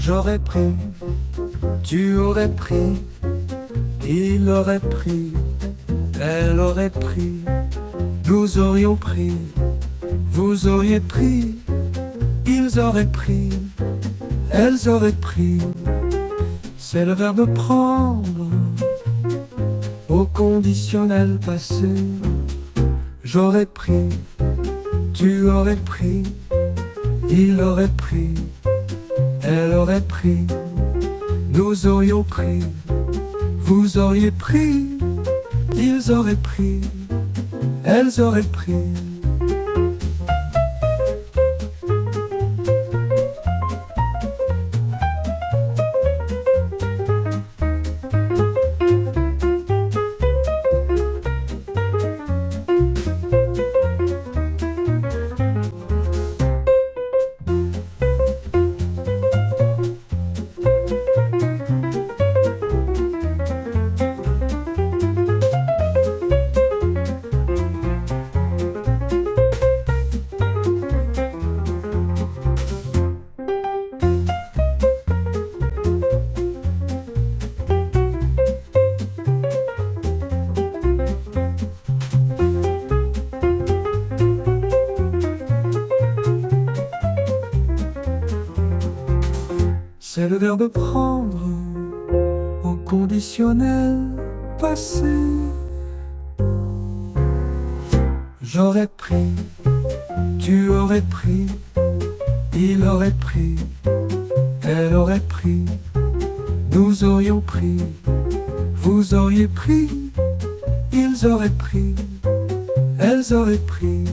J'aurais pris, tu aurais pris, il aurait pris, elle aurait pris, nous aurions pris, vous auriez pris, ils auraient pris, elles auraient pris. C'est le verbe prendre au conditionnel passé. J'aurais pris, tu aurais pris, il aurait pris, elle aurait pris, nous aurions pris, vous auriez pris, ils auraient pris, elles auraient pris. C'est le verbe prendre au conditionnel passé. J'aurais pris, tu aurais pris, il aurait pris, elle aurait pris, nous aurions pris, vous auriez pris, ils auraient pris, elles auraient pris.